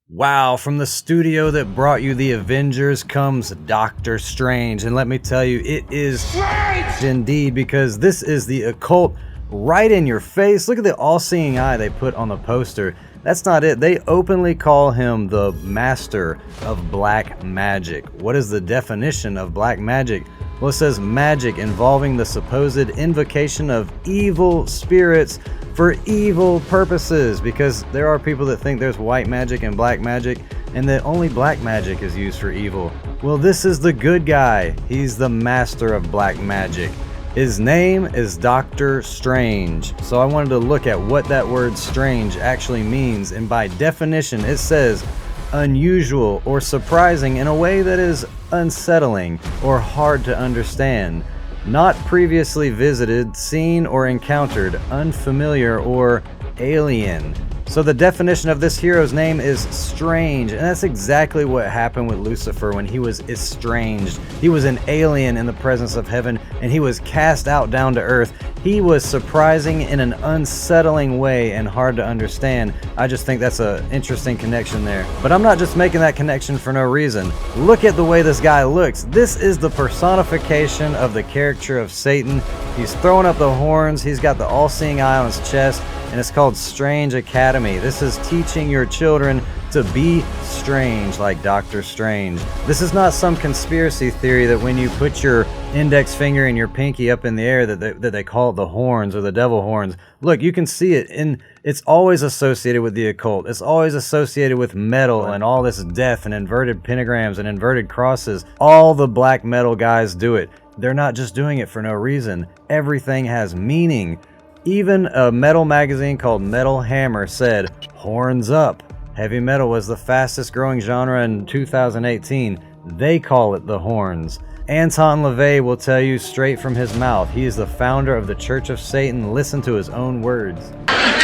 Wow, from the studio that brought you the Avengers comes Doctor Strange. And let me tell you, it is strange indeed, because this is the occult right in your face. Look at the all-seeing eye they put on the poster. That's not it. They openly call him the master of black magic. What is the definition of black magic? Well, it says magic involving the supposed invocation of evil spirits for evil purposes, because there are people that think there's white magic and black magic and that only black magic is used for evil. Well, this is the good guy. He's the master of black magic. His name is Doctor Strange. So I wanted to look at what that word strange actually means, and by definition it says unusual or surprising in a way that is unsettling or hard to understand, not previously visited, seen, or encountered, unfamiliar, or alien. So the definition of this hero's name is strange, and that's exactly what happened with Lucifer when he was estranged. He was an alien in the presence of heaven, and he was cast out down to earth. He was surprising in an unsettling way and hard to understand. I just think that's an interesting connection there. But I'm not just making that connection for no reason. Look at the way this guy looks. This is the personification of the caricature of Satan. He's throwing up the horns, he's got the all-seeing eye on his chest, and it's called Strange Academy. This is teaching your children to be strange like Doctor Strange. This is not some conspiracy theory that when you put your index finger and your pinky up in the air that they call it the horns or the devil horns. Look, you can see it, and it's always associated with the occult. It's always associated with metal and all this death and inverted pentagrams and inverted crosses. All the black metal guys do it. They're not just doing it for no reason. Everything has meaning. Even a metal magazine called Metal Hammer said, "Horns up." Heavy metal was the fastest growing genre in 2018. They call it the horns. Anton LaVey will tell you straight from his mouth. He is the founder of the Church of Satan. Listen to his own words.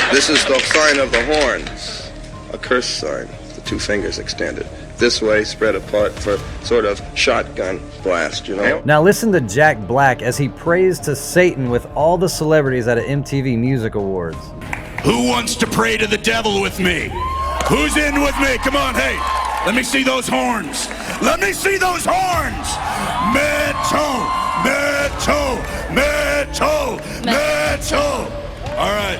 This is the sign of the horns, a curse sign, the two fingers extended. This way, spread apart for sort of shotgun blast, you know? Now listen to Jack Black as he prays to Satan with all the celebrities at an MTV Music Awards. Who wants to pray to the devil with me? Who's in with me? Come on, hey, let me see those horns. Let me see those horns. Metal, metal, metal, metal. All right,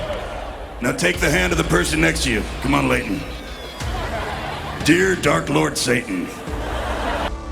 now take the hand of the person next to you. Come on, Leighton. Dear Dark Lord Satan.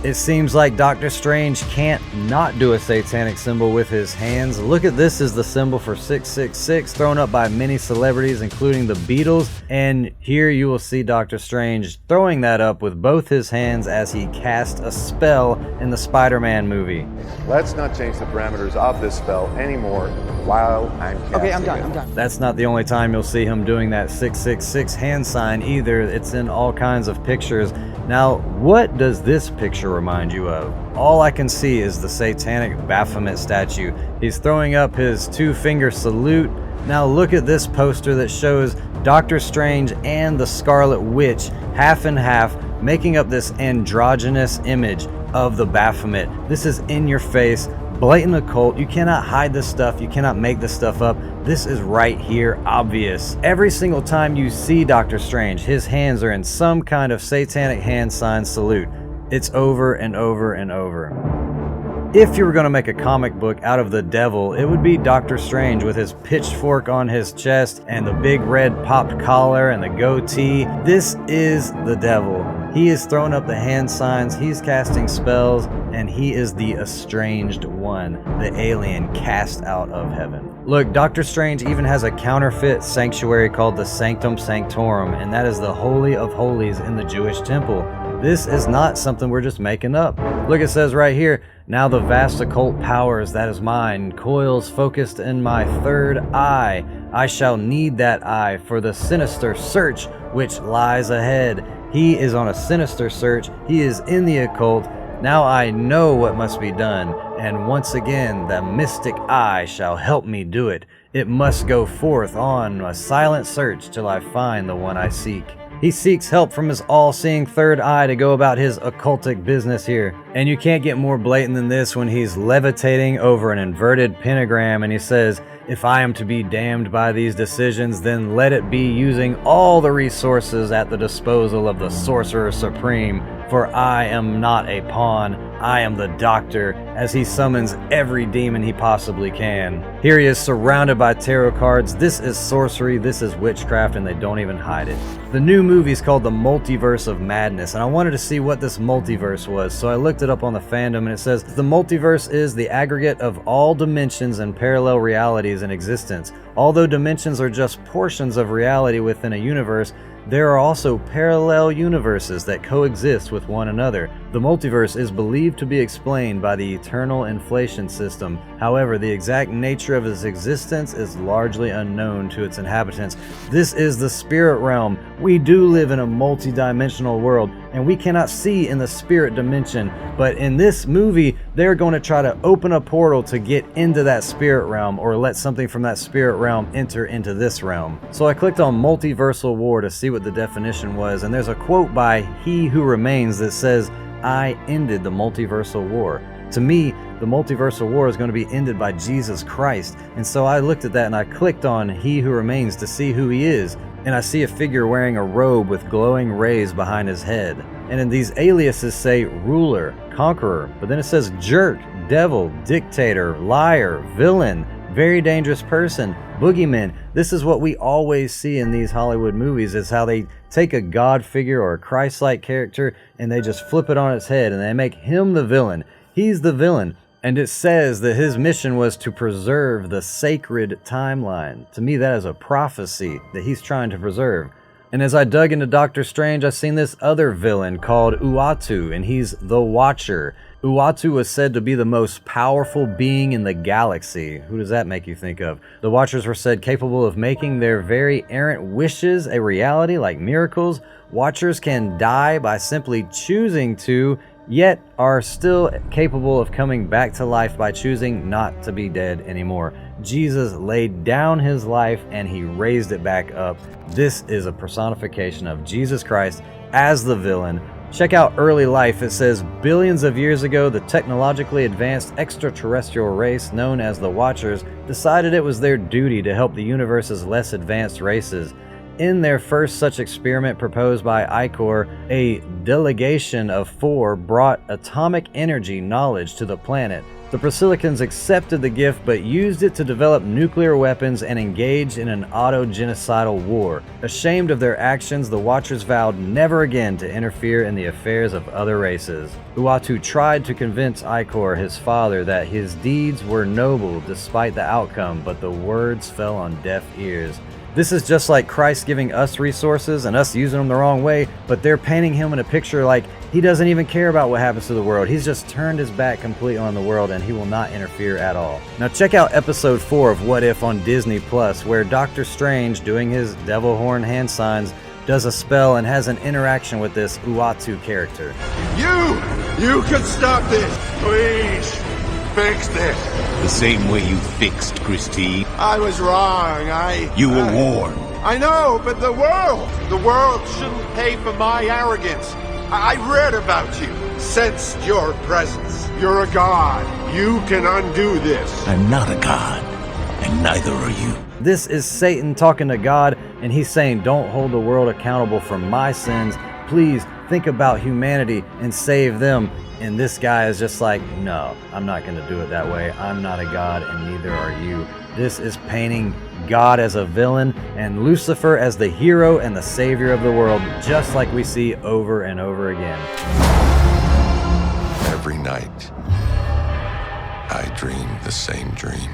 It seems like Doctor Strange can't not do a satanic symbol with his hands. Look at this is the symbol for 666, thrown up by many celebrities, including the Beatles. And here you will see Doctor Strange throwing that up with both his hands as he cast a spell in the Spider-Man movie. Let's not change the parameters of this spell anymore while I'm casting Okay, I'm done. That's not the only time you'll see him doing that 666 hand sign either. It's in all kinds of pictures. Now, what does this picture remind you of? All I can see is the satanic Baphomet statue. He's throwing up his two-finger salute. Now look at this poster that shows Doctor Strange and the Scarlet Witch half and half, making up this androgynous image of the Baphomet. This is in your face, blatant occult. You cannot hide this stuff. You cannot make this stuff up. This is right here, obvious. Every single time you see Doctor Strange, his hands are in some kind of satanic hand sign salute. It's over and over and over. If you were going to make a comic book out of the devil, it would be Doctor Strange with his pitchfork on his chest and the big red popped collar and the goatee. This is the devil. He is throwing up the hand signs, he's casting spells, and he is the estranged one, the alien cast out of heaven. Look, Doctor Strange even has a counterfeit sanctuary called the Sanctum Sanctorum, and that is the Holy of Holies in the Jewish temple. This is not something we're just making up. Look, it says right here, "Now the vast occult powers that is mine, coils focused in my third eye. I shall need that eye for the sinister search which lies ahead." He is on a sinister search. He is in the occult. Now I know what must be done, and once again the mystic eye shall help me do it. It must go forth on a silent search till I find the one I seek. He seeks help from his all-seeing third eye to go about his occultic business here. And you can't get more blatant than this when he's levitating over an inverted pentagram and he says, If I am to be damned by these decisions, then let it be using all the resources at the disposal of the Sorcerer Supreme, for I am not a pawn, I am the Doctor, as he summons every demon he possibly can. Here he is surrounded by tarot cards. This is sorcery, this is witchcraft, and they don't even hide it. The new movie is called The Multiverse of Madness, and I wanted to see what this multiverse was, so I looked it up on the fandom, and it says, the multiverse is the aggregate of all dimensions and parallel realities in existence. Although dimensions are just portions of reality within a universe, there are also parallel universes that coexist with one another. The multiverse is believed to be explained by the eternal inflation system. However, the exact nature of its existence is largely unknown to its inhabitants. This is the spirit realm. We do live in a multi-dimensional world, and we cannot see in the spirit dimension. But in this movie, they're going to try to open a portal to get into that spirit realm, or let something from that spirit realm enter into this realm. So I clicked on Multiversal War to see what the definition was, and there's a quote by He Who Remains that says, I ended the multiversal war. To me, the multiversal war is going to be ended by Jesus Christ. And so I looked at that and I clicked on He Who Remains to see who he is. And I see a figure wearing a robe with glowing rays behind his head. And in these aliases say ruler, conqueror, but then it says jerk, devil, dictator, liar, villain, very dangerous person, boogeyman. This is what we always see in these Hollywood movies, is how they take a God figure or a Christ-like character and they just flip it on its head and they make him the villain. He's the villain. And it says that his mission was to preserve the sacred timeline. To me, that is a prophecy that he's trying to preserve. And as I dug into Doctor Strange, I seen this other villain called Uatu, and he's the Watcher. Uatu was said to be the most powerful being in the galaxy. Who does that make you think of? The Watchers were said capable of making their very errant wishes a reality, like miracles. Watchers can die by simply choosing to, yet are still capable of coming back to life by choosing not to be dead anymore. Jesus laid down his life and he raised it back up. This is a personification of Jesus Christ as the villain. Check out Early Life. It says, billions of years ago, the technologically advanced extraterrestrial race known as the Watchers decided it was their duty to help the universe's less advanced races. In their first such experiment proposed by Icor, a delegation of 4 brought atomic energy knowledge to the planet. The Prosilicans accepted the gift but used it to develop nuclear weapons and engage in an auto-genocidal war. Ashamed of their actions, the Watchers vowed never again to interfere in the affairs of other races. Uatu tried to convince Icor, his father, that his deeds were noble despite the outcome, but the words fell on deaf ears. This is just like Christ giving us resources and us using them the wrong way, but they're painting him in a picture like he doesn't even care about what happens to the world. He's just turned his back completely on the world and he will not interfere at all. Now check out episode 4 of What If on Disney Plus, where Doctor Strange, doing his devil horn hand signs, does a spell and has an interaction with this Uatu character. You can stop this. Please, fix this. The same way you fixed Christine. I was wrong. You were warned. I know, but the world shouldn't pay for my arrogance. I read about you, sensed your presence. You're a god. You can undo this. I'm not a god, and neither are you. This is Satan talking to God, and he's saying, don't hold the world accountable for my sins. Please think about humanity and save them. And this guy is just like, no, I'm not going to do it that way. I'm not a god, and neither are you. This is painting God as a villain and Lucifer as the hero and the savior of the world, just like we see over and over again. Every night, I dream the same dream.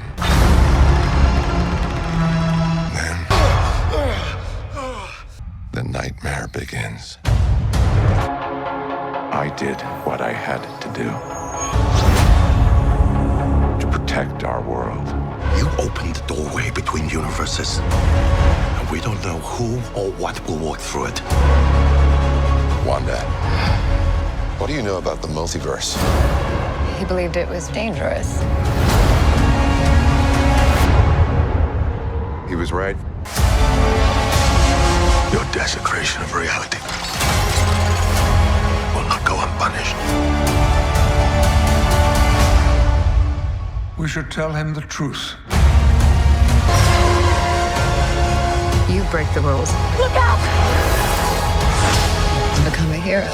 Then, the nightmare begins. I did what I had to do to protect our world. You opened the doorway between universes, and we don't know who or what will walk through it. Wanda, what do you know about the multiverse? He believed it was dangerous. He was right. Your desecration of reality will not go unpunished. We should tell him the truth. You break the rules. Look out! To become a hero.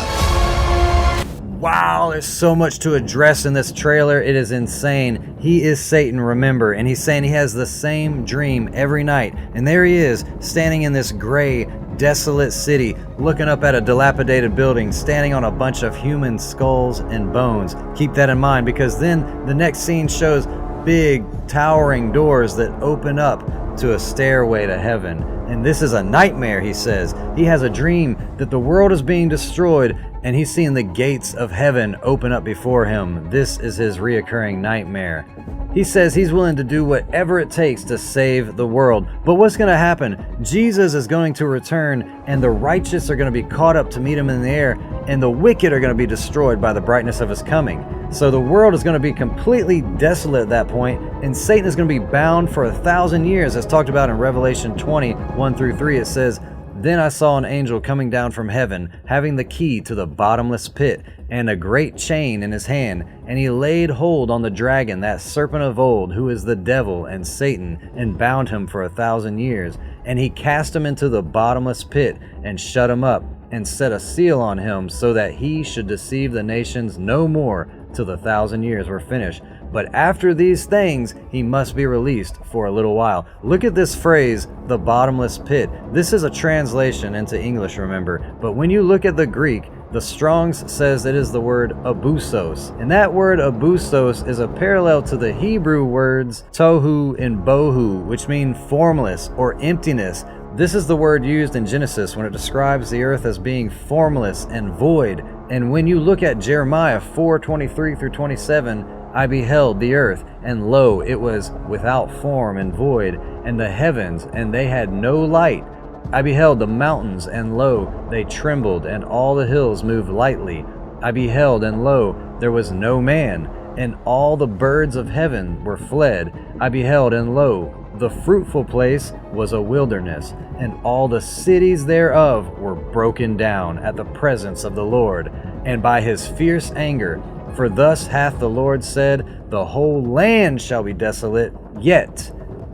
Wow, there's so much to address in this trailer. It is insane. He is Satan, remember, and he's saying he has the same dream every night. And there he is, standing in this gray, desolate city, looking up at a dilapidated building, standing on a bunch of human skulls and bones. Keep that in mind, because then the next scene shows big, towering doors that open up to a stairway to heaven. And this is a nightmare, he says. He has a dream that the world is being destroyed and he's seeing the gates of heaven open up before him. This is his reoccurring nightmare. He says he's willing to do whatever it takes to save the world. But what's going to happen? Jesus is going to return, and the righteous are going to be caught up to meet him in the air, and the wicked are going to be destroyed by the brightness of his coming. So the world is going to be completely desolate at that point, and Satan is going to be bound for 1,000 years, as talked about in Revelation 20, 1-3. It says, "Then I saw an angel coming down from heaven, having the key to the bottomless pit, and a great chain in his hand. And he laid hold on the dragon, that serpent of old, who is the devil and Satan, and bound him for 1,000 years. And he cast him into the bottomless pit, and shut him up, and set a seal on him, so that he should deceive the nations no more, till the 1,000 years were finished. But after these things, he must be released for a little while." Look at this phrase, the bottomless pit. This is a translation into English, remember. But when you look at the Greek, the Strong's says it is the word abusos. And that word abusos is a parallel to the Hebrew words tohu and bohu, which mean formless or emptiness. This is the word used in Genesis when it describes the earth as being formless and void. And when you look at Jeremiah 4:23-27, "I beheld the earth, and lo, it was without form and void, and the heavens, and they had no light. I beheld the mountains, and lo, they trembled, and all the hills moved lightly. I beheld, and lo, there was no man, and all the birds of heaven were fled. I beheld, and lo, the fruitful place was a wilderness, and all the cities thereof were broken down at the presence of the Lord, and by his fierce anger. For thus hath the Lord said, the whole land shall be desolate, yet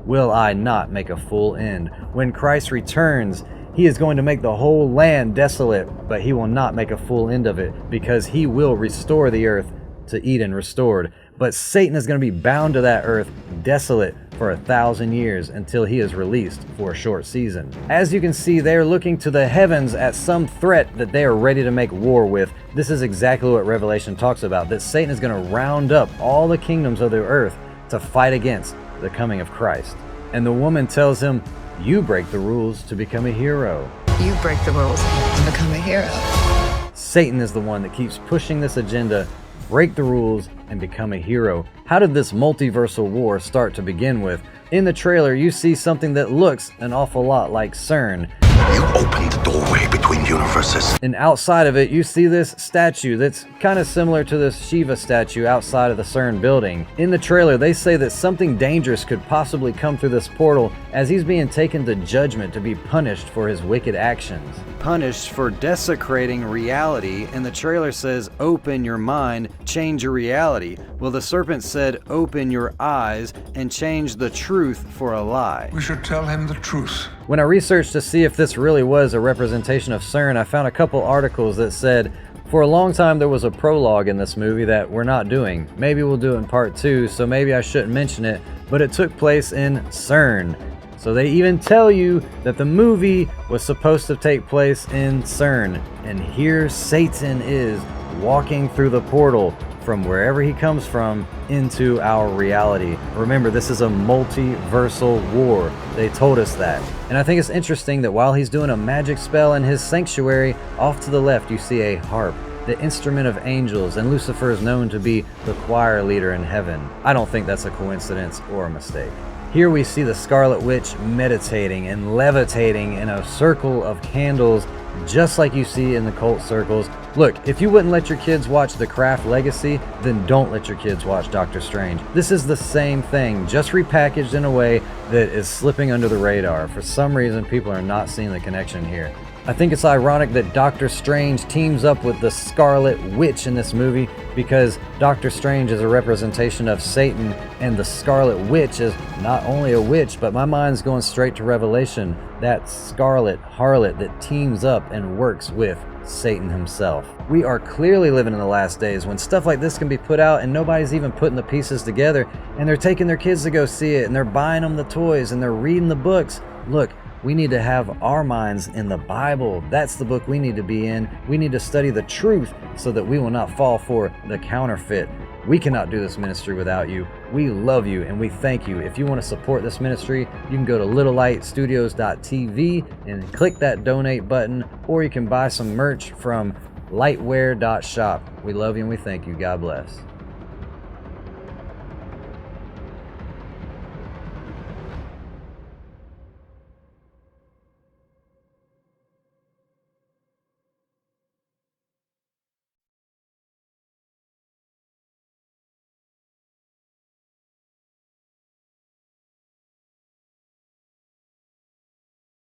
will I not make a full end." When Christ returns, he is going to make the whole land desolate, but he will not make a full end of it, because he will restore the earth to Eden restored. But Satan is going to be bound to that earth desolate for 1,000 years until he is released for a short season. As you can see, they are looking to the heavens at some threat that they are ready to make war with. This is exactly what Revelation talks about, that Satan is going to round up all the kingdoms of the earth to fight against the coming of Christ. And the woman tells him, "You break the rules to become a hero." You break the rules to become a hero. Satan is the one that keeps pushing this agenda, break the rules and become a hero. How did this multiversal war start to begin with? In the trailer, you see something that looks an awful lot like CERN. You opened the doorway between universes. And outside of it, you see this statue that's kind of similar to this Shiva statue outside of the CERN building. In the trailer, they say that something dangerous could possibly come through this portal as he's being taken to judgment to be punished for his wicked actions. Punished for desecrating reality, and the trailer says, "Open your mind, change your reality." Well, the serpent said, "Open your eyes and change the truth for a lie." We should tell him the truth. When I researched to see if this really was a representation of CERN, I found a couple articles that said, for a long time there was a prologue in this movie that we're not doing. Maybe we'll do it in part 2, so maybe I shouldn't mention it, but it took place in CERN. So they even tell you that the movie was supposed to take place in CERN. And here Satan is walking through the portal from wherever he comes from into our reality. Remember, this is a multiversal war. They told us that. And I think it's interesting that while he's doing a magic spell in his sanctuary, off to the left you see a harp, the instrument of angels, and Lucifer is known to be the choir leader in heaven. I don't think that's a coincidence or a mistake. Here we see the Scarlet Witch meditating and levitating in a circle of candles, just like you see in the cult circles. Look, if you wouldn't let your kids watch The Craft Legacy, then don't let your kids watch Doctor Strange. This is the same thing, just repackaged in a way that is slipping under the radar. For some reason, people are not seeing the connection here. I think it's ironic that Doctor Strange teams up with the Scarlet Witch in this movie, because Doctor Strange is a representation of Satan, and the Scarlet Witch is not only a witch, but my mind's going straight to Revelation, that scarlet harlot that teams up and works with Satan himself. We are clearly living in the last days when stuff like this can be put out and nobody's even putting the pieces together, and they're taking their kids to go see it, and they're buying them the toys, and they're reading the books. Look, we need to have our minds in the Bible. That's the book we need to be in. We need to study the truth so that we will not fall for the counterfeit. We cannot do this ministry without you. We love you and we thank you. If you want to support this ministry, you can go to littlelightstudios.tv and click that donate button, or you can buy some merch from lightwear.shop. We love you and we thank you. God bless.